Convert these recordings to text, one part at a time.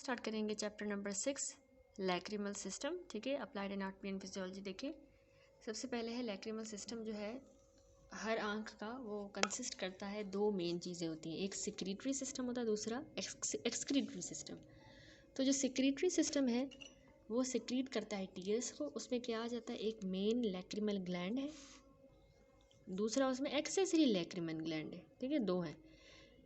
Start करेंगे chapter number 6 lacrimal system. ठीक है, अप्लाइड एनाटॉमी एंड फिजियोलॉजी। देखिए, सबसे पहले है लैक्रिमल सिस्टम। जो है हर आंख का वो कंसिस्ट करता है दो मेन चीज़ें होती हैं, एक सिक्रीटरी सिस्टम होता है, दूसरा एक्सक्रीटरी सिस्टम। तो जो सिक्रीटरी सिस्टम है वो सिक्रीट करता है टीयर्स को। उसमें क्या आ जाता है, एक मेन लैक्रिमल ग्लैंड है, दूसरा उसमें एक्सेसरी लैक्रिमल ग्लैंड है। ठीक है, दो है।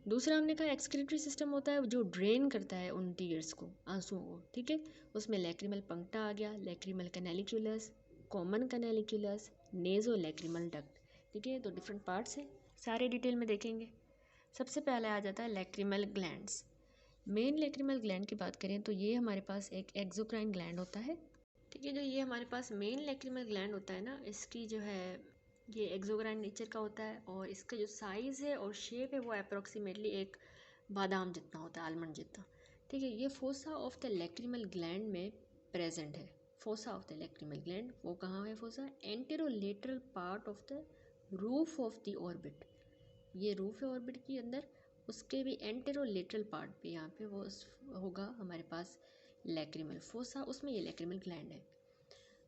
दूसरा हमने कहा एक्सक्रीटरी सिस्टम होता है जो ड्रेन करता है उन टीयर्स को, आंसुओं को। ठीक है, उसमें लैक्रिमल पंक्टा आ गया, लैक्रिमल कैनालिक्यूलस, कॉमन कैनालिक्यूलस, नेजो लैक्रिमल डक्ट। ठीक है, तो डिफरेंट पार्ट्स हैं, सारे डिटेल में देखेंगे। सबसे पहले आ जाता है lacrimal glands. Main lacrimal gland की बात करें तो ये हमारे पास एक एक्सोक्राइन ग्लैंड होता है। ठीक है, जो ये हमारे पास मेन लैक्रिमल ग्लैंड होता है ना, इसकी जो है ये एक्सोक्राइन नेचर का होता है और इसका जो साइज़ है और शेप है वो अप्रॉक्सीमेटली एक बादाम जितना होता है, आलमंड जितना। ठीक है, ये fossa of the lacrimal gland में प्रेजेंट है। Fossa of the lacrimal gland वो कहाँ है? Fossa anterolateral part of the roof of the orbit. ये रूफ है ऑर्बिट के अंदर, उसके भी एंटेरोलेटरल पार्ट पे यहाँ पे वो होगा हमारे पास लैक्रिमल फोसा, उसमें ये लैक्रिमल ग्लैंड है।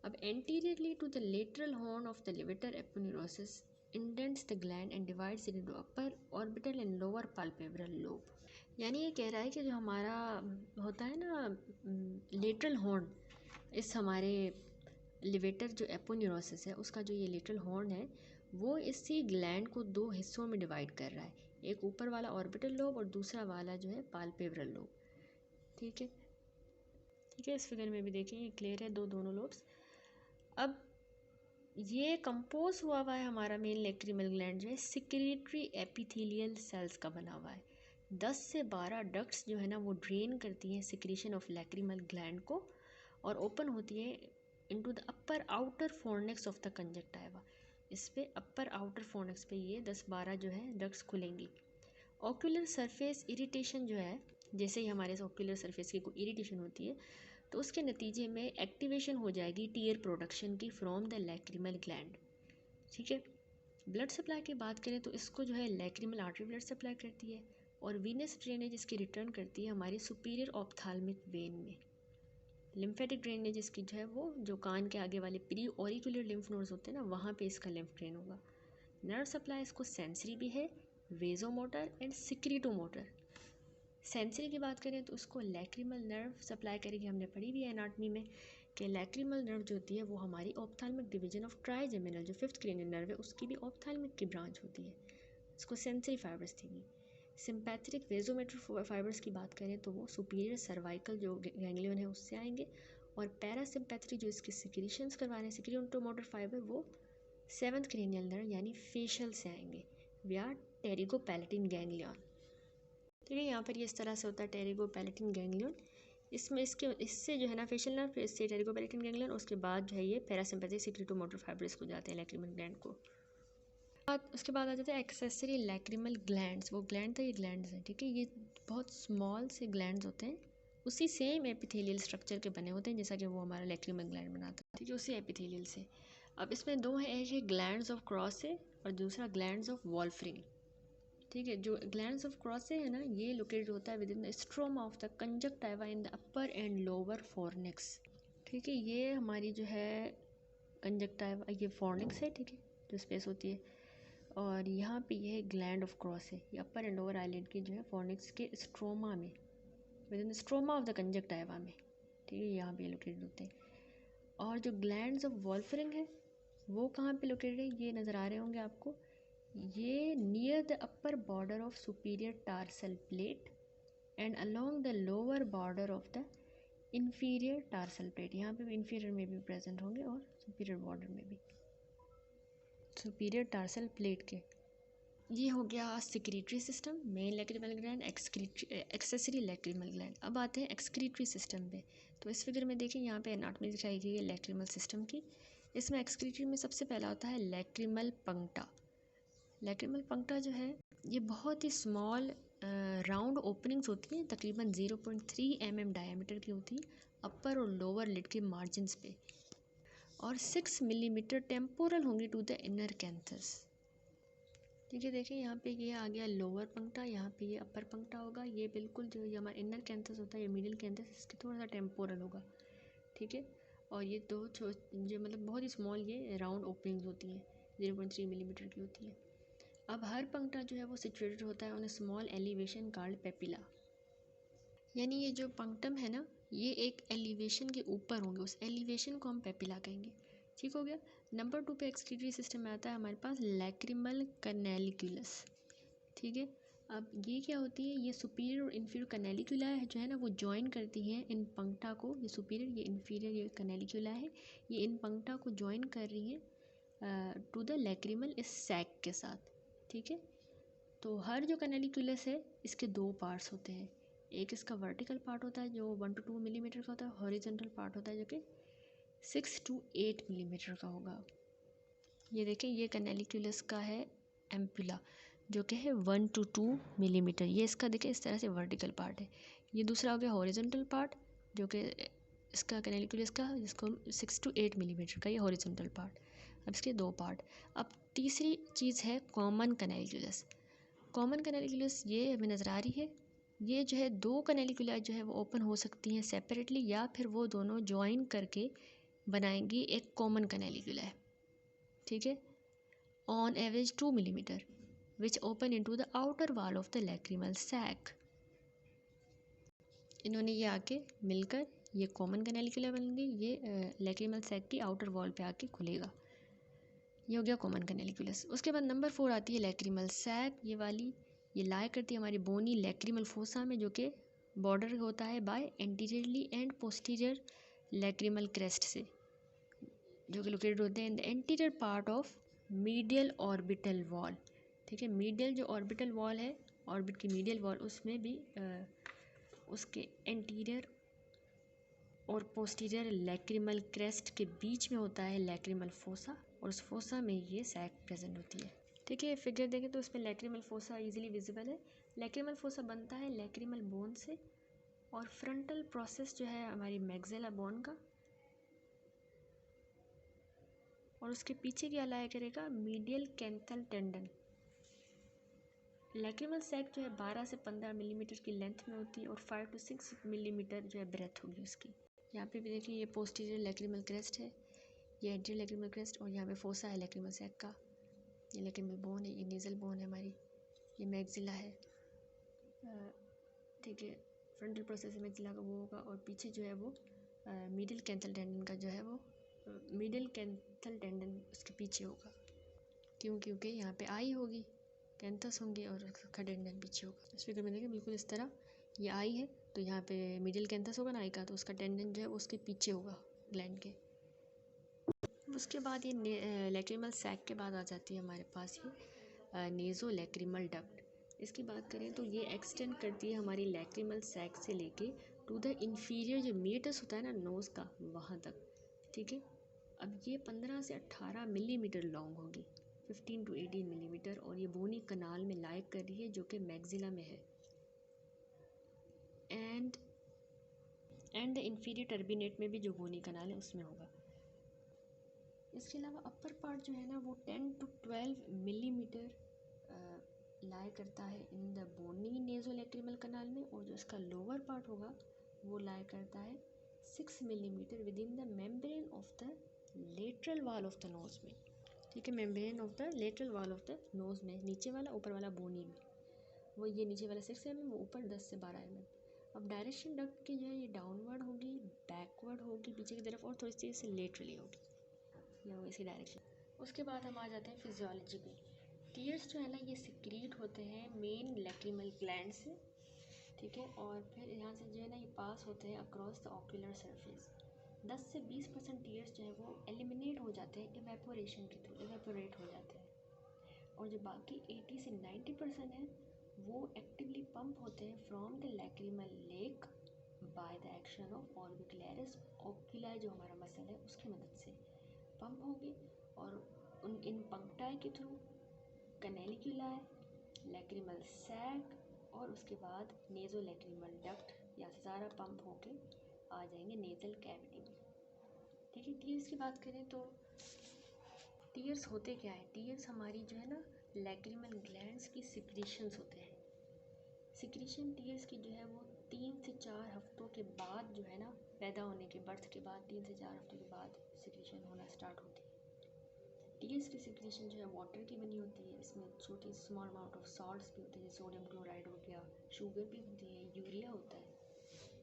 अब anteriorly to the lateral horn of the levator aponeurosis indents the gland and divides it into upper orbital and lower palpebral lobe। यानी ये कह रहा है कि जो हमारा होता है ना लेटरल हॉर्न, इस हमारे लिवेटर जो एपोन्यूरोसिस है उसका जो ये लेटरल हॉर्न है वो इसी ग्लैंड को दो हिस्सों में डिवाइड कर रहा है, एक ऊपर वाला ऑर्बिटल लोब और दूसरा वाला जो है पाल्पेब्रल लोब। ठीक है, ठीक है, इस फिगर में भी देखें ये क्लियर है, दोनों लोब्स। अब ये कंपोज हुआ है हमारा मेन लैक्रिमल ग्लैंड जो है सिक्रीटरी एपिथेलियल सेल्स का बना हुआ है। 10 से 12 डक्ट्स जो है ना वो ड्रेन करती हैं सिक्रीशन ऑफ लैक्रिमल ग्लैंड को और ओपन होती है into the upper outer fornix of the conjunctiva. इस पे अपर आउटर फोर्निक्स पे ये 10-12 जो है डक्ट्स खुलेंगी। ऑक्यूलर सरफेस इरिटेशन जो है, जैसे ही हमारे ऑक्यूलर सरफेस की कोई इरिटेशन होती है तो उसके नतीजे में एक्टिवेशन हो जाएगी टीयर प्रोडक्शन की फ्रॉम द लैक्रिमल ग्लैंड। ठीक है, ब्लड सप्लाई की बात करें तो इसको जो है लैक्रिमल आर्टरी ब्लड सप्लाई करती है और वीनस ड्रेनेज इसकी रिटर्न करती है हमारी सुपीरियर ऑप्थाल्मिक वेन में। लिम्फेटिक ड्रेनेज इसकी जो है वो जो कान के आगे वाले प्री ऑरिकुलर लिम्फ नोड्स होते हैं ना, वहाँ पे इसका लिम्फ ड्रेन होगा। नर्व सप्लाई इसको सेंसरी भी है, वेजोमोटर एंड सिक्रीटोमोटर। सेंसरी की बात करें तो उसको लैक्रिमल नर्व सप्लाई करेगी। हमने पढ़ी भी है एनाटमी में कि लैक्रिमल नर्व जो होती है वो हमारी ऑप्थाल्मिक डिवीजन ऑफ ट्राइजेमिनल जो 5th क्रेनियल नर्व है उसकी भी ऑप्थाल्मिक की ब्रांच होती है, इसको सेंसरी फाइबर्स देगी। सिंपैथेटिक वेजोमेटर फाइबर्स की बात करें तो वो सुपीरियर सर्वाइकल जो गैंग्लियन है उससे आएंगे और पैरासिम्पैथेटिक जो इसकी सिक्रीशंस करवा रहे हैं सिक्रीटोमोटर फाइबर वो 7th क्रेनियल नर्व यानी फेशियल से आएंगे व्या टेरिगोपैलेटिन गैंग्लियन। ठीक है, यहाँ पर ये इस तरह से होता है टेरिगोपैलेटिन गैंग्लियन। इसमें इससे जो है ना फेशियल नर्व, फिर इससे टेरिगोपैलेटिन गैंग्लियन, उसके बाद जो है ये पैरासिम्पैथिक सिक्रीटोमोटर फाइबर्स को जाते हैं लैक्रिमल ग्लैंड को। उसके बाद आ जाता है एक्सेसरी लैक्रिमल ग्लैंड्स। वो ग्लैंड तो ये ग्लैंड्स हैं। ठीक है, ये बहुत स्मॉल से ग्लैंड्स होते हैं, उसी सेम एपिथेलियल स्ट्रक्चर के बने होते हैं जैसा कि वो हमारा लैक्रिमल ग्लैंड बनाता है। ठीक है, उसी एपिथेलियल से। अब इसमें दो है, एक है ग्लैंड्स ऑफ क्रॉसे और दूसरा ग्लैंड्स ऑफ वॉल्फरिंग। ठीक है, जो ग्लैंड्स ऑफ क्रॉसे है ना ये लोकेटेड होता है with in the stroma of the conjunctiva in the upper and lower fornix. ठीक है, ये हमारी जो है कंजक्टाइवा ये फॉर्निक्स है। ठीक है, जो स्पेस होती है और यहाँ पे ये है ग्लैंड ऑफ क्रॉस है, ये अपर एंड लोअर आईलिड की जो है फॉर्निक्स के स्ट्रोमा में with in the stroma of the conjunctiva में। ठीक है, यहाँ पे लोकेटेड होते हैं। और जो ग्लैंड्स ऑफ वॉल्फरिंग है वो कहाँ पे लोकेटेड है, ये नज़र आ रहे होंगे आपको, ये near the upper border of superior tarsal plate and along the lower border of the inferior tarsal plate. यहाँ पे भी इंफीरियर में भी प्रेजेंट होंगे और सुपीरियर बॉर्डर में भी, सुपीरियर टार्सल प्लेट के। ये हो गया secretory system, main lacrimal gland, accessory lacrimal gland. अब आते हैं एक्सक्रीटरी सिस्टम पे। तो इस फिगर में देखिए यहाँ पे एनाटॉमी दिखाई गई है लैक्रिमल सिस्टम की। इसमें एक्सक्रीटरी में सबसे पहला होता है लैक्रिमल पंक्टा। लैक्रिमल पंक्टा जो है ये बहुत ही स्मॉल राउंड ओपनिंग्स होती हैं, तकरीबन 0.3 mm डायमीटर की होती है अपर और लोअर लिड के मार्जिन्स पे और 6 मिलीमीटर टेम्पोरल होंगी टू द इनर कैंथस। ठीक है। देखिए यहाँ पे ये आ गया लोअर पंक्टा, यहाँ पे ये अपर पंक्टा होगा। ये बिल्कुल जो ये हमारा इनर कैंथस होता है, ये मिडिल कैंथस, इसके थोड़ा सा टेम्पोरल होगा। ठीक है। और ये दो जो मतलब बहुत ही स्मॉल ये राउंड ओपनिंग्स होती हैं, 0.3 मिलीमीटर की होती है। अब हर पंक्टा जो है वो सिचुएटेड होता है on A small elevation called papilla. यानी ये जो पंक्टम है ना, ये एक एलिवेशन के ऊपर होंगे, उस एलिवेशन को हम पेपिला कहेंगे। ठीक हो गया। नंबर 2 पे एक्सक्रीटरी सिस्टम में आता है हमारे पास लैक्रिमल कैनालिकुलस। ठीक है। अब ये क्या होती है, ये सुपीरियर और इन्फीरियर कैनालिकुला है जो है ना, वो ज्वाइन करती हैं इन पंक्टा को। ये सुपीरियर, ये इन्फीरियर, ये कैनालिकुला है, ये इन पंक्टा को ज्वाइन कर रही हैं टू द लैक्रिमल इस सैक के साथ। ठीक है। तो हर जो कैनालिकुलस है इसके दो पार्ट्स होते हैं। एक इसका वर्टिकल पार्ट होता है जो 1 to 2 मिलीमीटर का होता है, हॉरिजॉन्टल पार्ट होता है जो कि 6 to 8 मिलीमीटर का होगा। ये देखें, ये कैनालिकुलस का है एम्पुला जो कि है 1 to 2 मिलीमीटर। ये इसका देखें इस तरह से वर्टिकल पार्ट है। ये दूसरा हो गया हॉरिजॉन्टल पार्ट जो कि इसका कैनालिकुलस का, जिसको 6 to 8 मिलीमीटर का, ये हॉरिजॉन्टल पार्ट। अब इसके दो पार्ट। अब तीसरी चीज़ है कॉमन कैनालिकुलस। कॉमन कैनालिकुलस ये हमें नज़र आ रही है। ये जो है दो कैनालिकुला जो है वो ओपन हो सकती हैं सेपरेटली, या फिर वो दोनों ज्वाइन करके बनाएंगी एक कॉमन कैनालिकुला है। ठीक है। On average 2 millimetre which open into the outer wall of the lacrimal sac. इन्होंने ये आके मिलकर ये कॉमन कैनालिकुला बनेंगे, ये लैक्रिमल सैक की आउटर वॉल पे आके खुलेगा। ये हो गया कॉमन कैनालिकुलस। उसके बाद नंबर 4 आती है लैक्रिमल सैक। ये वाली ये लाया करती है हमारी बोनी लैक्रिमल फोसा में, जो कि बॉर्डर होता है by anteriorly and posterior lacrimal crest से, जो कि लोकेटेड होते हैं in the anterior part of medial orbital wall. ठीक है। मीडियल जो ऑर्बिटल वॉल है, ऑर्बिट की मीडियल वॉल, उसमें भी उसके एंटीरियर और पोस्टीरियर लैक्रिमल क्रेस्ट के बीच में होता है लैक्रिमल फोसा, और उस फोसा में ये सैक प्रेजेंट होती है। ठीक है। फिगर देखें तो इसमें लैक्रिमल फोसा इजीली विजिबल है। लैक्रिमल फोसा बनता है लैक्रिमल बोन से, और फ्रंटल प्रोसेस जो है हमारी मैग्जेला बोन का, और उसके पीछे क्या लाया करेगा, मीडियल कैंथल टेंडन। लैक्रिमल सैक जो है 12 से 15 मिलीमीटर की लेंथ में होती है, और 5 to 6 मिलीमीटर जो है ब्रेथ होगी उसकी। यहाँ पे भी देखिए, ये पोस्टीरियर लैक्रिमल क्रेस्ट है, ये एंटीरियर लैक्रिमल क्रेस्ट, और यहाँ पे फोसा है लैक्रिमल सैक का। ये लैक्रिमल बोन है, ये नेज़ल बोन है हमारी, ये मैग्जिला है। ठीक है। फ्रंटल प्रोसेस मैग्जिला का वो होगा, और पीछे जो है वो मिडिल कैंथल टेंडन का जो है वो मिडिल कैंथल टेंडन उसके पीछे होगा। क्यों? क्योंकि यहाँ पे आई होगी, कैंथस होंगे, और उसका टेंडन पीछे होगा। इस फिगर में देखिए बिल्कुल इस तरह ये आई है, तो यहाँ पे मिडिल कैंथस होगा ना आई का, तो उसका टेंडन जो है उसके पीछे होगा ग्लैंड के। उसके बाद ये लैक्रिमल सैक के बाद आ जाती है हमारे पास ये नेज़ो लैक्रिमल डक्ट। इसकी बात करें तो ये एक्सटेंड करती है हमारी लैक्रिमल सैक से लेके टू द इन्फीरियर जो मीटस होता है ना नोज़ का, वहाँ तक। ठीक है। अब ये 15 से 18 मिलीमीटर लॉन्ग होगी, 15 to 18 मिलीमीटर, और ये बोनी कनाल में लाइक कर रही है जो कि मैग्जिला में है, एंड द इन्फीरियर टर्बिनेट में भी जो बोनी कनाल है उसमें होगा। इसके अलावा अपर पार्ट जो है ना वो 10 to 12 मिलीमीटर लाई करता है इन द बोनी नेज़ोलैक्रिमल कनाल में, और जो इसका लोअर पार्ट होगा वो लाई करता है 6 millimetre within the membrane of the lateral wall of the nose में। ठीक है। Membrane of the lateral wall of the nose में, नीचे वाला ऊपर वाला बोनी में, वो ये नीचे वाला 6 mm, वो ऊपर 10 से 12 mm। अब डायरेक्शन डक्ट की जो है ये डाउनवर्ड होगी, बैकवर्ड होगी पीछे की तरफ, और थोड़ी सी इससे लेटरली होगी, ये होगी इसकी डायरेक्शन। उसके बाद हम आ जाते हैं फिजियोलॉजी पे। टीयर्स जो है ना ये सिक्रीट होते हैं मेन लैक्रिमल ग्लैंड से। ठीक है। और फिर यहाँ से जो है ना ये पास होते हैं अक्रॉस द ऑक्यूलर सरफेस। 10 से 20% टीयर्स जो है वो एलिमिनेट हो जाते हैं इवेपोरेशन के थ्रू, इवेपोरेट हो जाते हैं, और जो बाकी 80 से 90% है वो एक्टिवली पंप होते हैं from the lacrimal lake by the action of orbicularis oculi, जो हमारा मसल है उसकी मदद से पंप होंगे, और इन पंक्टाई के थ्रू कैनालिकुला, लैक्रिमल सैक, और उसके बाद नेज़ो लैक्रिमल डक्ट, यहाँ से सारा पंप होके आ जाएंगे नेज़ल कैविटी में। ठीक है। टीयर्स की बात करें तो टीयर्स होते क्या है, टीयर्स हमारी जो है ना लैक्रिमल ग्लैंड्स की सिक्रीशंस होते हैं। सिक्रीशन टीयर्स की जो है वो 3 से 4 हफ्तों के बाद जो है ना, पैदा होने के बर्थ के बाद 3 से 4 हफ्तों के बाद सिक्रीशन होना स्टार्ट होती है। टीयर्स की सिक्रीशन जो है वाटर की बनी होती है। इसमें छोटी स्मॉल अमाउंट ऑफ सॉल्ट्स भी होते हैं, सोडियम क्लोराइड हो गया, शुगर भी होती है, यूरिया होता है,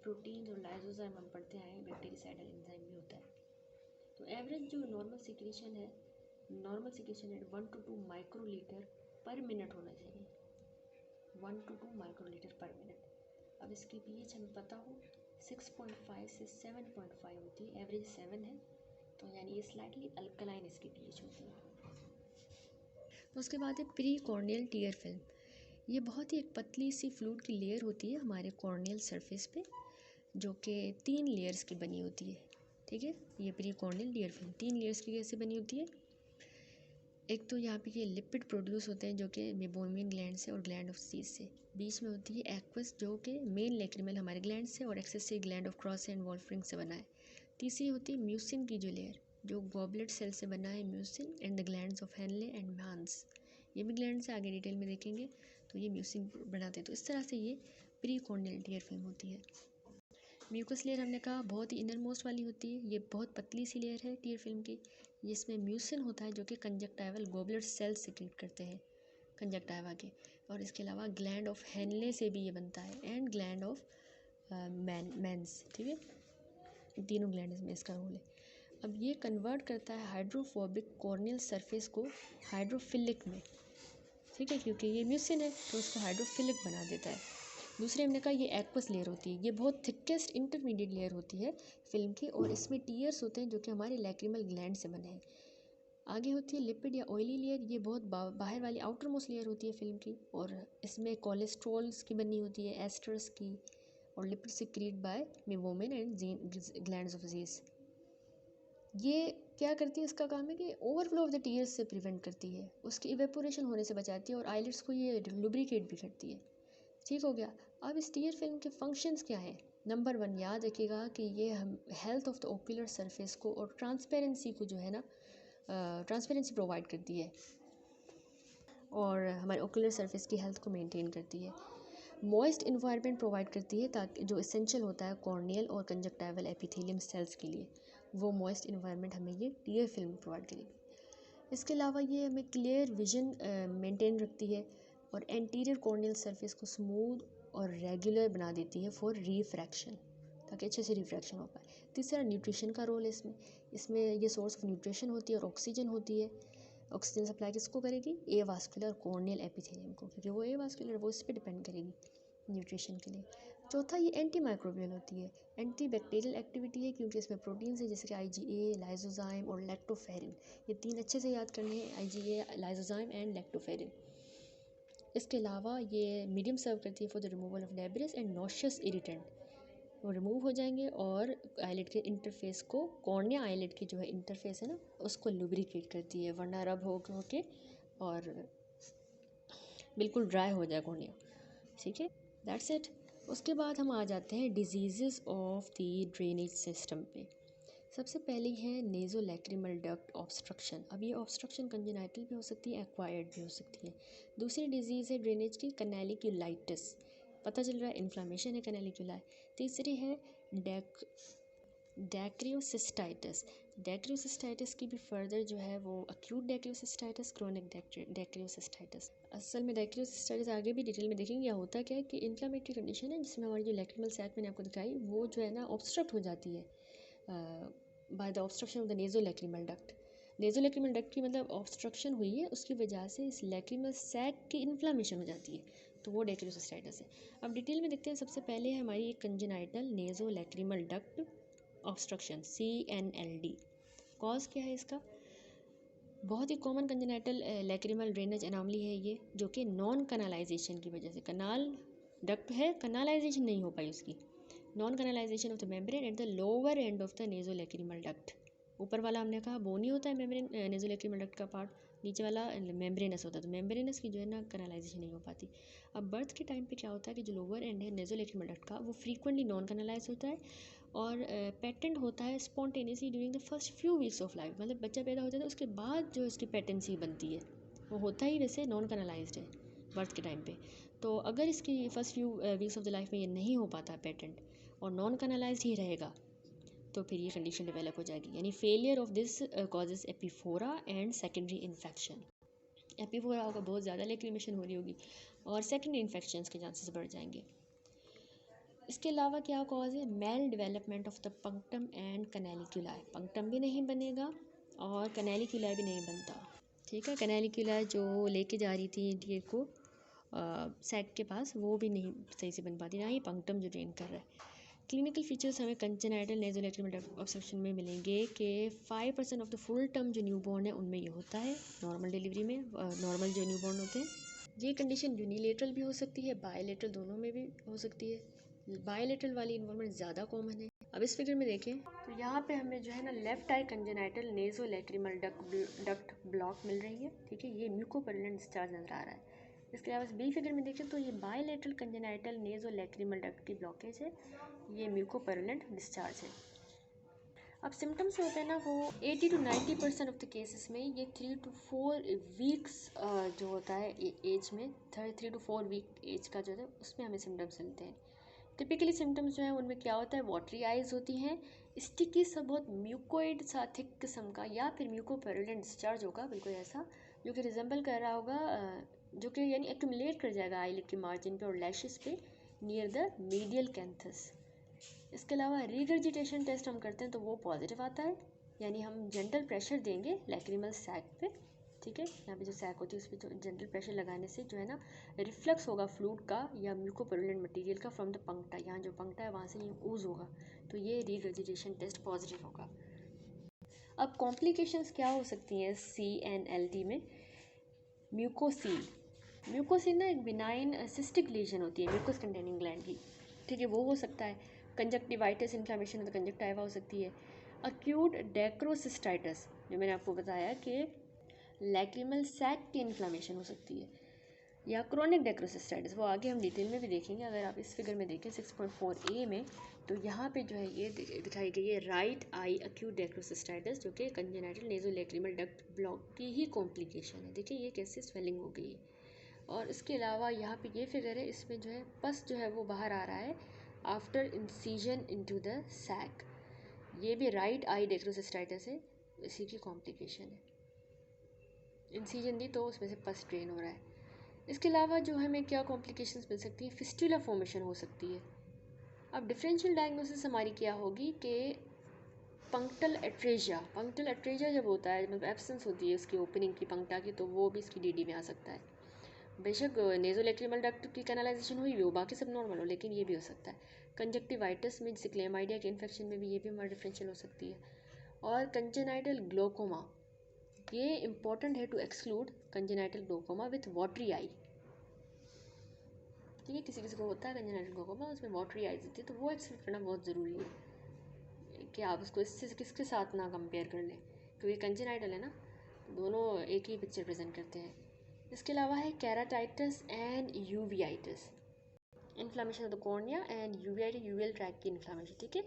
प्रोटीन और लाइसोजाइम हम पढ़ते आए हैं, बैक्टीरियासाइडल एंजाइम भी होता है। तो एवरेज जो नॉर्मल सिक्रीशन है 1 to 2 माइक्रोलीटर पर मिनट होना चाहिए, 1 to 2 माइक्रोलीटर पर मिनट। अब इसकी पीएच हमें पता हो 6.5 से 7.5 होती है, एवरेज 7 है, तो यानी ये स्लाइटली अल्कलाइन इसकी पीएच होती है। उसके बाद है प्री कॉर्नियल टीयर फिल्म। ये बहुत ही एक पतली सी फ्लूइड की लेयर होती है हमारे कॉर्नियल सरफेस पे, जो कि 3 लेयर्स की बनी होती है। ठीक है, ये pre corneal tier film 3 layers की कैसे बनी होती है। एक तो यहाँ पे ये लिपिड प्रोड्यूस होते हैं जो कि मेबोमियन ग्लैंड से और ग्लैंड ऑफ सीज से। बीच में होती है एक्वस जो कि मेन लैक्रिमल हमारे ग्लैंड से और accessory gland of Krause and Wolfring से बना है। तीसरी होती है म्यूसिन की जो लेयर, जो गॉबलेट सेल से बना है, mucin and the glands of Henle and मांस। ये भी ग्लैंड से आगे डिटेल में देखेंगे, तो ये म्यूसिन बनाते हैं। तो इस तरह से ये प्री कॉर्नियल टीयर फिल्म होती है। म्यूकस लेयर हमने कहा बहुत ही इनर मोस्ट वाली होती है, ये बहुत पतली सी लेयर है टीयर फिल्म की। जिसमें म्यूसिन होता है जो कि कंजक्टाइवल गॉबलेट सेल्स सिक्रीट करते हैं कंजक्टाइवा के, और इसके अलावा ग्लैंड ऑफ हेनले से भी ये बनता है एंड ग्लैंड ऑफ मैंस। ठीक है, तीनों ग्लैंड में इसका रोल है। अब ये कन्वर्ट करता है हाइड्रोफोबिक कॉर्नियल सरफेस को हाइड्रोफिलिक में। ठीक है, क्योंकि ये म्यूसिन है तो उसको हाइड्रोफिलिक बना देता है। दूसरे हमने कहा ये एक्वस लेयर होती है, ये बहुत थिकेस्ट इंटरमीडिएट लेयर होती है फिल्म की, और इसमें टीयर्स होते हैं जो कि हमारे लैक्रिमल ग्लैंड से बने हैं। आगे होती है लिपिड या ऑयली लेयर, ये बहुत बाहर वाली आउटर मोस्ट लेयर होती है फिल्म की, और इसमें कोलेस्ट्रॉल्स की बनी होती है, एस्टर्स की, और lipid secreted by meibomian and glands of Zeis. ये क्या करती है, इसका काम है कि ओवरफ्लो ऑफ द टीयर्स से प्रिवेंट करती है, उसकी इवेपोरेशन होने से बचाती है, और आईलिड्स को ये लुब्रिकेट भी करती है। ठीक हो गया। अब इस टीयर फिल्म के फंक्शंस क्या हैं। नंबर 1 याद रखिएगा कि ये हम health of the ocular surface को और ट्रांसपेरेंसी को जो है ना, ट्रांसपेरेंसी प्रोवाइड करती है और हमारे ओक्यूलर सरफेस की हेल्थ को मेंटेन करती है। मॉइस्ट इन्वायरमेंट प्रोवाइड करती है, ताकि जो एसेंशियल होता है कॉर्नियल और कंजक्टाइवल एपिथेलियम सेल्स के लिए, वो मॉइस्ट इन्वायरमेंट हमें ये टीयर फिल्म प्रोवाइड करेगी। इसके अलावा ये हमें क्लियर विजन मेंटेन रखती है और एंटीरियर कॉर्नियल सरफेस को स्मूथ और रेगुलर बना देती है फॉर रिफ्रैक्शन, ताकि अच्छे से रिफ्रैक्शन हो पाए। तीसरा न्यूट्रिशन का रोल है इसमें। इसमें ये सोर्स ऑफ न्यूट्रिशन होती है और ऑक्सीजन होती है। ऑक्सीजन सप्लाई किसको करेगी, ए वास्कुलर कॉर्नियल एपिथेलियम को, क्योंकि वो ए वास्कुलर, वो इस पर डिपेंड करेगी न्यूट्रिशन के लिए। चौथा ये एंटी माइक्रोबियल होती है, एंटी बैक्टीरियल एक्टिविटी है, क्योंकि इसमें प्रोटीन्स है जैसे कि IgA, लाइसोजाइम और लैक्टोफेरिन। ये 3 अच्छे से याद करने हैं, IgA, लाइसोजाइम एंड लैक्टोफेरिन। इसके अलावा ये मीडियम सर्व करती है for the removal of debris and nauseous irritant, वो रिमूव हो जाएंगे, और आईलिड के इंटरफेस को, कॉर्निया आईलिड की जो है इंटरफेस है ना, उसको लुब्रिकेट करती है, वरना रब हो के और बिल्कुल ड्राई हो जाए कॉर्निया। ठीक है, दैट्स इट। उसके बाद हम आ जाते हैं disease of the drainage system पे। सबसे पहली है नेज़ोलैक्रिमल डक्ट ऑब्स्ट्रक्शन। अब ये ऑब्स्ट्रक्शन कंजेनाइटल भी हो सकती है, एक्वायर्ड भी हो सकती है। दूसरी डिजीज़ है ड्रेनेज की कैनालिक्यूलाइटिस, पता चल रहा है इन्फ्लामेशन है कैनालिक्यूलाई। तीसरी है डैक्रियोसिस्टाइटिस। डैक्रियोसिस्टाइटिस की भी फर्दर जो है वो एक्यूट डैक्रियोसिस्टाइटिस, क्रोनिक डैक्रियोसिस्टाइटिस। असल में डैक्रियोसिस्टाइटिस आगे भी डिटेल में देखेंगे। क्या होता है क्या है कि इन्फ्लामेटरी कंडीशन है जिसमें हमारी जो लैक्रिमल सैक मैंने आपको दिखाई, वो जो है ना ऑब्स्ट्रक्ट हो जाती है by the obstruction of the nasolacrimal duct. Nasolacrimal duct की मतलब ऑब्स्ट्रक्शन हुई है, उसकी वजह से इस लैक्रिमल सैक की इन्फ्लामेशन हो जाती है, तो वो डैक्रियोसिस्टाइटिस है। अब डिटेल में देखते हैं। सबसे पहले है हमारी एक congenital nasolacrimal duct obstruction, CNLD। Cause क्या है इसका, बहुत ही common congenital lacrimal drainage anomaly है ये, जो कि नॉन कनालाइजेशन की वजह से, कनाल डक्ट है, कनालाइजेशन नहीं हो पाई उसकी, non canalization of the membrane at the lower end of the nasolacrimal duct. ऊपर वाला हमने कहा बोनी होता है मेम्ब्रेन, नेज़ोलैक्रिमल डक्ट का पार्ट, नीचे वाला मेम्ब्रेनस होता है, तो मेम्ब्रेनस की जो है ना कनालाइजेशन नहीं हो पाती। अब बर्थ के टाइम पे क्या होता है कि जो लोअर एंड है नेज़ोलैक्रिमल डक्ट का, वो फ्रीक्वेंटली नॉन कनालाइज होता है और पेटेंट होता है spontaneously during the first few weeks of life, मतलब बच्चा पैदा हो जाता है उसके बाद जो इसकी पेटेंसी बनती है। वो होता ही वैसे नॉन कैनालाइज्ड है बर्थ के टाइम पे। तो अगर इसकी first few weeks of the life में ये नहीं हो पाता पेटेंट और नॉन कैनालाइज्ड ही रहेगा, तो फिर ये कंडीशन डेवलप हो जाएगी, यानी failure of this causes epiphora and secondary infection. Epiphora होगा बहुत ज़्यादा लैक्रिमेशन हो रही होगी और सेकेंडरी इन्फेक्शन के चांसेस बढ़ जाएंगे। इसके अलावा क्या कॉज है, mal development of the punctum and canaliculi. Punctum भी नहीं बनेगा और कैनालिक्यूलाई भी नहीं बनता, ठीक है। कैनालिक्यूलाई जो लेके जा रही थी इंडिया को सैक के पास, वो भी नहीं सही से बन पाती, ना ही पंक्टम जो ड्रेन कर रहा है। क्लिनिकल फीचर्स हमें कंजेनाइटल नेज़ोलैक्रिमल ऑब्स्ट्रक्शन में मिलेंगे कि 5% ऑफ द फुल टर्म जो न्यूबॉर्न है उनमें ये होता है, नॉर्मल डिलीवरी में, नॉर्मल जो न्यूबॉर्न होते हैं। ये कंडीशन यूनिलेटरल भी हो सकती है, बायलेटरल, दोनों में भी हो सकती है। बायलेटरल वाली इन्वॉल्वमेंट ज़्यादा कॉमन है। अब इस फिगर में देखें तो यहाँ पे हमें जो है ना लेफ्ट आई कंजेनाइटल नेज़ोलैक्रिमल डक्ट ब्लॉक मिल रही है, ठीक है। ये म्यूकोपैरुलेंट डिस्चार्ज नज़र आ रहा है। इसके अलावा बी फिगर में देखें तो ये बायलेटरल कंजेनाइटल नेज़ोलैक्रिमल डक्ट की ब्लॉकेज है, ये म्यूकोपैरुलेंट डिस्चार्ज है। अब सिम्टम्स होते हैं ना वो 80 to 90% ऑफ द केसेस में ये 3 to 4 वीक्स जो होता है एज में, 3 to 4 वीक एज का जो है उसमें हमें सिम्टम्स मिलते हैं। टिपिकली सिम्टम्स जो है उनमें क्या होता है, वाटरी आइज होती हैं, स्टिकी सा बहुत म्यूकोइड सा थिक किस्म का, या फिर म्यूकोपैरुलेंट डिस्चार्ज होगा बिल्कुल ऐसा, जो कि रिजेंबल कर रहा होगा, जो कि यानी एक्यूमुलेट कर जाएगा आईलिड के मार्जिन पे और लैशेस पे नियर द मीडियल कैंथस। इसके अलावा रिगर्जिटेशन टेस्ट हम करते हैं तो वो पॉजिटिव आता है, यानी हम जेंटल प्रेशर देंगे लैक्रिमल सैक पे, ठीक है। यहाँ पे जो सैक होती है उस पर जो जेंटल प्रेशर लगाने से जो है ना रिफ्लक्स होगा फ्लूइड का या म्यूकोपैरुलेंट मटेरियल का फ्रॉम द पंक्टा, यहाँ जो पंक्टा है वहाँ से ये ऊज होगा, तो ये रिगर्जिटेशन टेस्ट पॉजिटिव होगा। अब कॉम्प्लिकेशंस क्या हो सकती हैं CNLD में, म्यूकोसील। म्यूकोसील ना एक बिनाइन सिस्टिक लीजन होती है म्यूकोस कंटेनिंग ग्लैंड की, ठीक है, वो हो सकता है। Conjunctivitis inflammation of the conjunctiva हो सकती है। अक्यूट डेक्रोसिस्टाइटिस, जो मैंने आपको बताया कि लैक्रिमल सैक की इन्फ्लेमेशन हो सकती है, या क्रोनिक डेक्रोसिस्टाइटिस, वो आगे हम डिटेल में भी देखेंगे। अगर आप इस फिगर में देखें 6.4a में, तो यहाँ पे जो है ये दिखाई गई है राइट आई अक्यूट डेक्रोसिस्टाइटिस, जो कि कंजेनाइटल नेज़ोलैक्रिमल डक्ट ब्लॉक की ही कॉम्प्लिकेशन है। देखिए ये कैसे स्वेलिंग हो गई है। और इसके अलावा यहाँ पे ये फिगर है, इसमें जो है पस जो है वो बाहर आ रहा है after incision into the sac, ये भी राइट आई डेक्रोसिस्टाइटिस है, इसी की कॉम्प्लिकेशन है। इंसीजन दी तो उसमें से पस ड्रेन हो रहा है। इसके अलावा जो हमें क्या कॉम्प्लिकेशंस मिल सकती हैं, फिस्टुला फॉर्मेशन हो सकती है। अब डिफरेंशियल डायग्नोसिस हमारी क्या होगी कि पंक्टल एट्रेजिया जब होता है, मतलब एब्सेंस होती है उसकी ओपनिंग की पंक्टा की, तो वो भी इसकी डीडी में आ सकता है। बेशक नेज़ोलैक्रिमल डक्ट की कैनालाइजेशन हुई भी हो, बाकी सब नॉर्मल हो, लेकिन ये भी हो सकता है। कंजक्टिवाइटिस में जैसे क्लेमाइडिया के इन्फेक्शन में भी ये भी हमारा डिफरेंशियल हो सकती है। और कंजेनाइटल ग्लोकोमा, ये इंपॉर्टेंट है to exclude congenital glaucoma with watery eye, ठीक है। किसी किसी को होता है कंजेनाइटल ग्लोकोमा, उसमें वाटरी आइज होती है, तो वो एक्सक्लूड करना बहुत ज़रूरी है कि आप उसको इससे किसके साथ ना कंपेयर कर लें, क्योंकि कंजेनाइटल है ना, दोनों एक ही पिक्चर प्रेजेंट करते हैं। इसके अलावा है keratitis and uveitis, inflammation of the cornea, and uveitis uveal tract की इन्फ्लामेशन, ठीक है।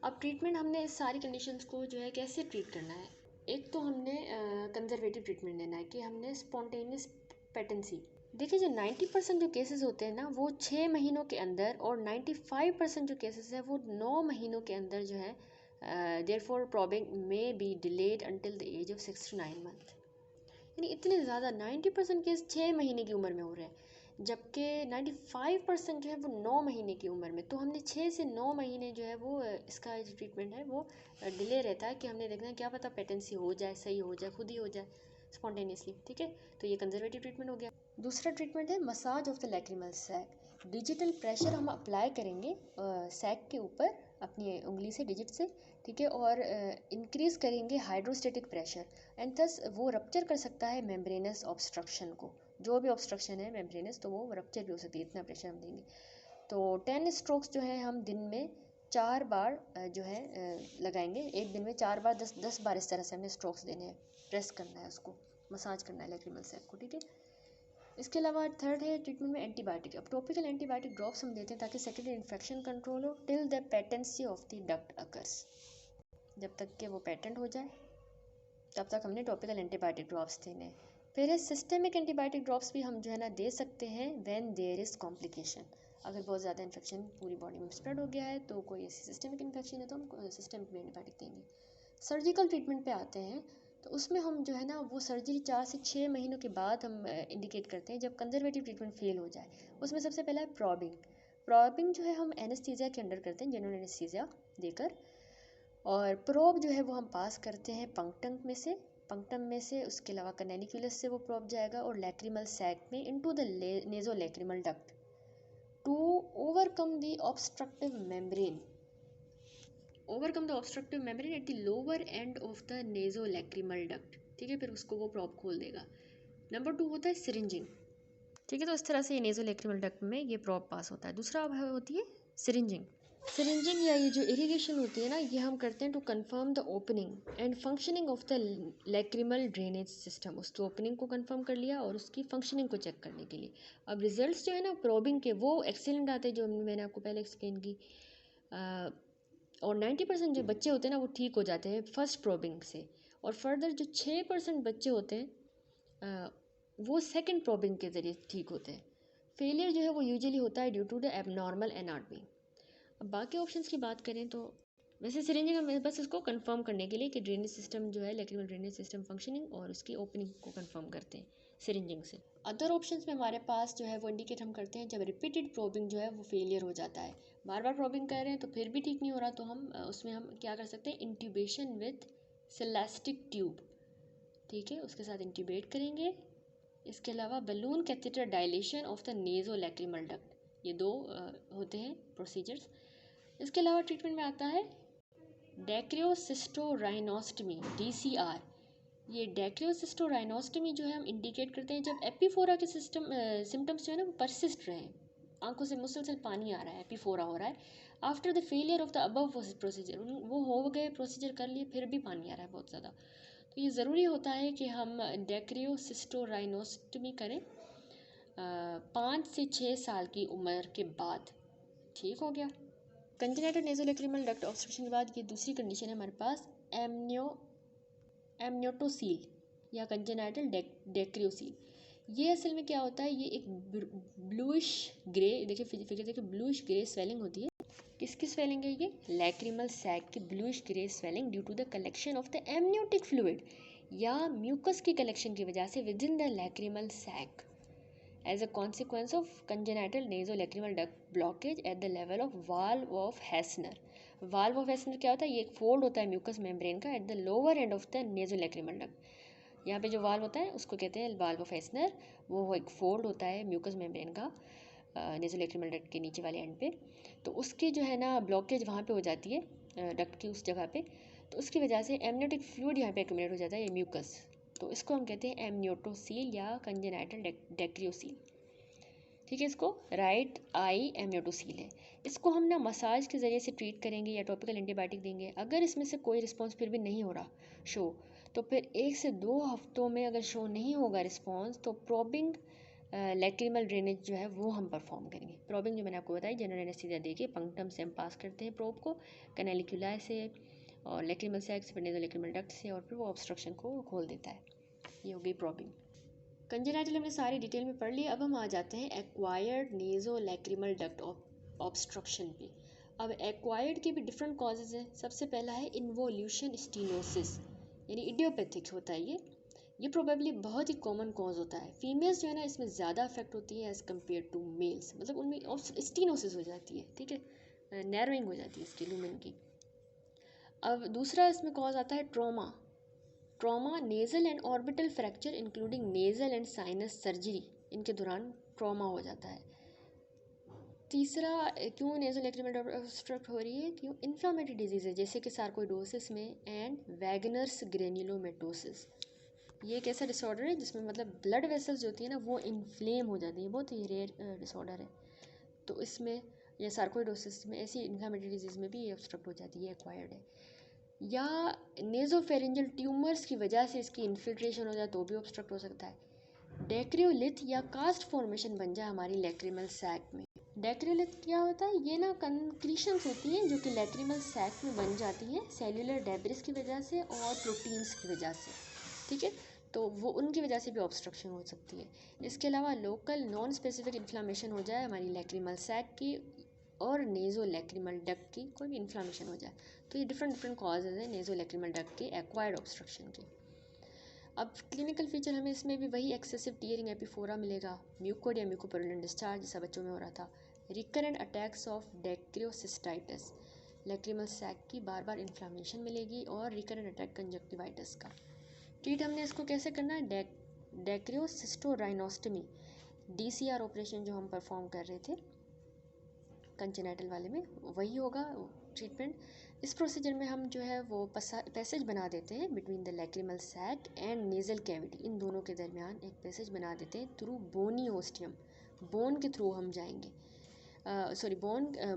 अब ट्रीटमेंट हमने इस सारी कंडीशंस को जो है कैसे ट्रीट करना है, एक तो हमने कंजर्वेटिव ट्रीटमेंट लेना है कि हमने स्पॉन्टेनियस पेटेंसी। देखिए जो 90% जो केसेस होते हैं ना वो 6 महीनों के अंदर, और 95% जो केसेस है वो 9 महीनों के अंदर जो है, therefore probing may be delayed until the age of 6 to 9 month, यानी इतने ज़्यादा 90% केस 6 महीने की उम्र में हो रहे हैं, जबकि 95% जो है वो 9 महीने की उम्र में। तो हमने 6 से 9 महीने जो है वो इसका जो ट्रीटमेंट है वो डिले रहता है कि हमने देखना है क्या पता पेटेंसी हो जाए, सही हो जाए, खुद ही हो जाए स्पॉन्टेनियसली, ठीक है। तो ये कंजर्वेटिव ट्रीटमेंट हो गया। दूसरा ट्रीटमेंट है massage of the lacrimal sac. Digital pressure हम अप्लाई करेंगे सैक के ऊपर अपनी उंगली से, डिजिट से, ठीक है, और इंक्रीज़ करेंगे हाइड्रोस्टेटिक प्रेशर, एंड थस वो रप्चर कर सकता है मेम्ब्रेनस ऑब्स्ट्रक्शन को, जो भी ऑब्स्ट्रक्शन है मेम्ब्रेनस, तो वो रप्चर भी हो सकती है, इतना प्रेशर हम देंगे। तो 10 स्ट्रोक्स जो है हम दिन में 4 बार जो है लगाएंगे, एक दिन में 4 बार 10 बार इस तरह से हमें स्ट्रोक्स देने हैं, प्रेस करना है उसको, मसाज करना है लैक्रिमल सैक को, ठीक है। इसके अलावा थर्ड है ट्रीटमेंट में एंटीबायोटिक। अब टॉपिकल एंटीबायोटिक ड्रॉप्स हम देते हैं ताकि सेकेंडरी इन्फेक्शन कंट्रोल हो till the patency of the duct occurs, जब तक कि वो पेटेंट हो जाए तब तक हमने टॉपिकल एंटीबायोटिक ड्रॉप्स देने हैं। फिर है सिस्टेमिक एंटीबायोटिक ड्रॉप्स भी हम जो है ना दे सकते हैं व्हेन देयर इज़ कॉम्प्लिकेशन। अगर बहुत ज़्यादा इन्फेक्शन पूरी बॉडी में स्प्रेड हो गया है तो कोई ऐसी सिस्टेमिक इन्फेक्शन है तो हम सिस्टेमिक एंटीबायोटिक देंगे। सर्जिकल ट्रीटमेंट पे आते हैं तो उसमें हम जो है ना वो सर्जरी 4 से 6 महीनों के बाद हम इंडिकेट करते हैं जब कंजर्वेटिव ट्रीटमेंट फेल हो जाए। उसमें सबसे पहला है प्रॉबिंग। प्रॉबिंग जो है हम एनेस्थीसिया के अंडर करते हैं, जनरल एनेस्थीसिया देकर, और प्रोब जो है वो हम पास करते हैं पंक्टम में से, उसके अलावा कैनेलिकुलस से वो प्रोब जाएगा और लैक्रिमल सैक में into the nasolacrimal duct to overcome the obstructive membrane at the lower end of the nasolacrimal duct. ठीक है, फिर उसको वो प्रोब खोल देगा। नंबर 2 होता है सिरिंजिंग। ठीक है, तो इस तरह से ये नेजो लैक्रिमल डक्ट में ये प्रोब पास होता है। दूसरा अब होती है सिरिंजिंग। सिरिंजिंग या ये जो इरिगेशन होती है ना, ये हम करते हैं to confirm the opening and functioning of the lacrimal drainage system. उसकी ओपनिंग को कंफर्म कर लिया और उसकी फंक्शनिंग को चेक करने के लिए। अब रिजल्ट्स जो है ना प्रोबिंग के वो एक्सीलेंट आते हैं, जो मैंने आपको पहले एक्सप्लेन की, और 90% जो बच्चे होते हैं ना वो ठीक हो जाते हैं फर्स्ट प्रोबिंग से, और फर्दर जो 6% बच्चे होते हैं वो सेकेंड प्रोबिंग के ज़रिए ठीक होते हैं। फेलियर जो है वो यूजुअली होता है due to the abnormal anatomy. अब बाकी ऑप्शंस की बात करें तो वैसे सिरिंजिंग में बस इसको कंफर्म करने के लिए कि ड्रेनेज सिस्टम जो है लैक्रिमल ड्रेनेज सिस्टम फंक्शनिंग और उसकी ओपनिंग को कंफर्म करते हैं सिरिंजिंग से। अदर ऑप्शंस में हमारे पास जो है वो इंडिकेट हम करते हैं जब रिपीटेड प्रोबिंग जो है वो फेलियर हो जाता है, बार बार प्रोबिंग कर रहे हैं तो फिर भी ठीक नहीं हो रहा, तो हम उसमें हम क्या कर सकते हैं, इंट्यूबेशन विथ सेलेस्टिक ट्यूब। ठीक है, उसके साथ इंट्यूबेट करेंगे। इसके अलावा balloon catheter dilation of the nasolacrimal duct, ये 2 होते हैं प्रोसीजर्स। इसके अलावा ट्रीटमेंट में आता है डेक्रियोसिस्टोराइनोस्टमी DCR। ये डेक्रियोसिस्टोराइनोस्टमी जो है हम इंडिकेट करते हैं जब एपिफोरा के सिम्टम्स जो है ना वो परसिस्ट रहे, आंखों से मुसलसल पानी आ रहा है, एपिफोरा हो रहा है, after the failure of the above procedure. वो हो गए, प्रोसीजर कर लिए, फिर भी पानी आ रहा है बहुत ज़्यादा, तो ये ज़रूरी होता है कि हम डेक्रियोसिस्टोराइनोस्टमी करें 5 से 6 साल की उम्र के बाद। ठीक हो गया। कंजेनिटल नेज़ोलैक्रिमल डक्ट ऑब्स्ट्रक्शन के बाद ये दूसरी कंडीशन है हमारे पास एमनियोटोसील या कंजेनिटल डेक्रियोसील। ये असल में क्या होता है, ये एक ब्लूइश ग्रे, देखिए फिगर देखिए, ब्लूइश ग्रे स्वेलिंग होती है। किसकी स्वेलिंग है ये, लैक्रिमल सैक की bluish grey swelling due to the collection of the amniotic fluid या म्यूकस की कलेक्शन की वजह से within the lacrimal sac as a consequence of congenital nasolacrimal duct blockage at the level of valve of Hassner। valve of Hassner क्या होता है, ये एक फोल्ड होता है म्यूकस मेम्ब्रेन का eight the lower end of the nasolacrimal duct। यहाँ पे जो वाल्व होता है उसको कहते हैं valve of Hassner। वो एक फोल्ड होता है म्यूकस मेम्ब्रेन का nasolacrimal duct के नीचे वाले एंड पे, तो उसकी जो है ना ब्लॉकेज वहाँ पे हो जाती है डक्ट की उस जगह पे, तो उसकी वजह से एमनियोटिक फ्लूइड यहाँ पे एक्यूमुलेट हो जाता है, ये म्यूकस, तो इसको हम कहते हैं एमनियोटोसील या कंजेनिटल डेक्रियोसील। ठीक है, इसको राइट आई एमनियोटोसील है। इसको हम ना मसाज के ज़रिए से ट्रीट करेंगे या टॉपिकल एंटीबायोटिक देंगे। अगर इसमें से कोई रिस्पॉन्स फिर भी नहीं हो रहा शो, तो फिर 1 से 2 हफ्तों में अगर शो नहीं होगा रिस्पॉन्स, तो प्रोबिंग लैक्रिमल ड्रेनेज जो है वो हम परफॉर्म करेंगे। प्रोबिंग जो मैंने आपको बताई, जनरल एनेस्थीसिया देके पंक्टम से हम पास करते हैं प्रोब को, कैनेलिकुला से और लैक्रिमल सैक से, फिर नेज़ोलैक्रिमल डक्ट से, और फिर वो ऑब्स्ट्रक्शन को खोल देता है। ये हो गई प्रोबिंग। कंजेनिटल हमने सारी डिटेल में पढ़ ली। अब हम आ जाते हैं एक्वायर्ड नेज़ोलैक्रिमल डक्ट ऑब्स्ट्रक्शन पे। अब एक्वायर्ड के भी डिफरेंट कॉजेज़ हैं। सबसे पहला है इन्वोल्यूशन स्टीनोसिस, यानी इडियोपैथिक होता है ये प्रोबेबली बहुत ही कॉमन कॉज होता है। फीमेल्स जो है ना इसमें ज़्यादा अफेक्ट होती है एज़ कम्पेयर टू मेल्स, मतलब उनमें स्टीनोसिस हो जाती है, ठीक है, नैरोइंग हो जाती है इसकी लूमेन की। अब दूसरा इसमें कॉज आता है trauma nasal and orbital fracture including nasal and sinus surgery, इनके दौरान ट्रॉमा हो जाता है। तीसरा, क्यों नेज़ोलैक्रिमल डक्ट ऑब्स्ट्रक्ट हो रही है, क्यों इन्फ्लामेटरी डिजीज़ है जैसे कि सार्कोइडोसिस में एंड वैगनर्स ग्रेन्युलोमेटोसिस। ये एक ऐसा डिसऑर्डर है जिसमें मतलब ब्लड वेसल्स जो होती है ना वो इन्फ्लेम हो जाती है, बहुत ही रेयर डिसऑर्डर है। तो इसमें या सार्कोइडोसिस में, ऐसी इन्फ्लामेटरी डिजीज़ में भी ये ऑब्स्ट्रक्ट हो जाती है, एक्वायर्ड है। या नेज़ोफेरेंजियल ट्यूमर्स की वजह से इसकी इन्फिल्ट्रेशन हो जाए तो भी ऑब्स्ट्रक्ट हो सकता है। डेक्रियोलिथ या कास्ट फॉर्मेशन बन जाए हमारी लैक्रिमल सैक में। डेक्रियोलिथ क्या होता है, ये ना कंक्रीशंस होती हैं जो कि लैक्रिमल सैक में बन जाती हैं सेल्यूलर डेब्रिस की वजह से और प्रोटीन्स की वजह से, ठीक है। तो वो उनकी वजह से भी ऑब्स्ट्रक्शन हो सकती है। इसके अलावा लोकल नॉन स्पेसिफिक इन्फ्लामेशन हो जाए हमारी लैक्रिमल सैक की और नेज़ो लैक्रिमल डक्ट की, कोई भी इन्फ्लामेशन हो जाए, तो ये डिफरेंट कॉजेज़ हैं नेज़ो लैक्रिमल डक्ट के एक्वायर्ड ऑब्स्ट्रक्शन के। अब क्लिनिकल फीचर हमें इसमें भी वही एक्सेसिव टीयरिंग एपिफोरा मिलेगा, म्यूकोड या म्यूकोपुरुलेंट डिस्चार्ज जैसा बच्चों में हो रहा था, recurrent attacks of dacryocystitis, lacrimal sac की बार बार इन्फ्लामेशन मिलेगी, और रिकरेंट अटैक कंजक्टिवाइटिस का। ट्रीट हमने इसको कैसे करना है, डेक्रियोसिस्टोराइनोस्टमी, DCR ऑपरेशन जो हम परफॉर्म कर रहे थे कंजेनाइटल वाले में, वही होगा ट्रीटमेंट। इस प्रोसीजर में हम जो है वो पैसेज बना देते हैं between the lacrimal sac and nasal cavity, इन दोनों के दरमियान एक पैसेज बना देते हैं थ्रू बोनी ओस्टियम, बोन के थ्रू हम जाएंगे,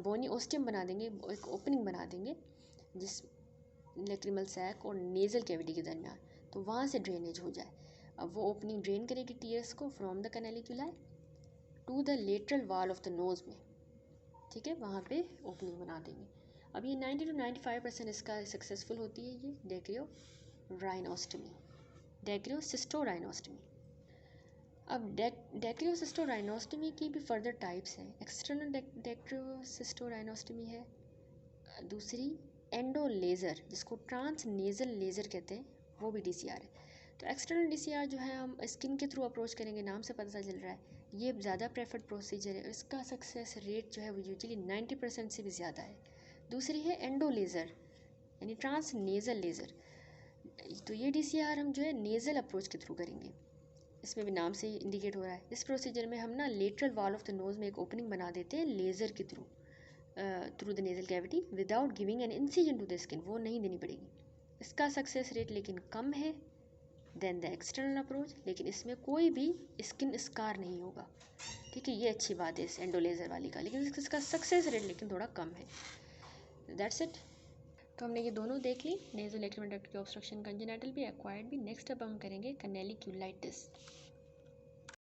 बोनी ओस्टियम बना देंगे, एक ओपनिंग बना देंगे जिस लैक्रिमल सैक और नेज़ल कैविटी के दरमियान, तो वहाँ से ड्रेनेज हो जाए। अब वो ओपनिंग ड्रेन करेगी टीयर्स को from the canaliculi to the lateral wall of the nose में, ठीक है, वहाँ पे ओपनिंग बना देंगे। अब ये 90 to 95% इसका सक्सेसफुल होती है ये डेक्रियोसिस्टोराइनोस्टमी। अब डेक्रियोसिस्टोराइनोस्टमी की भी फर्दर टाइप्स हैं। एक्सटर्नल डेक्रियोसिस्टोराइनोस्टमी है, दूसरी एंडो लेज़र जिसको ट्रांस नेज़ल लेज़र कहते हैं, वो भी DCR है। तो एक्सटर्नल DCR जो है हम स्किन के थ्रू अप्रोच करेंगे, नाम से पता चल रहा है, ये ज़्यादा प्रेफर्ड प्रोसीजर है, इसका सक्सेस रेट जो है वो यूजुअली 90% से भी ज़्यादा है। दूसरी है एंडो लेज़र यानी ट्रांस नेज़ल लेज़र, तो ये DCR हम जो है नेज़ल अप्रोच के थ्रू करेंगे, इसमें भी नाम से ही इंडिकेट हो रहा है। इस प्रोसीजर में हम ना lateral wall of the nose में एक ओपनिंग बना देते हैं लेज़र के through the nasal cavity without giving an incision to the skin, वो नहीं देनी पड़ेगी। इसका सक्सेस रेट लेकिन कम है देन द एक्सटर्नल अप्रोच, लेकिन इसमें कोई भी स्किन स्कार नहीं होगा, ठीक है, ये अच्छी बात है इस एंडोलेज़र वाली का, लेकिन इसका सक्सेस रेट लेकिन थोड़ा कम है। That's it. तो हमने ये दोनों देख ली, नेज़ो लैक्रिमल डक्ट की ऑब्स्ट्रक्शन कंजेनाइटल भी, एक्वायर्ड भी। नेक्स्ट अब हम करेंगे कैनालिक्यूलाइटिस।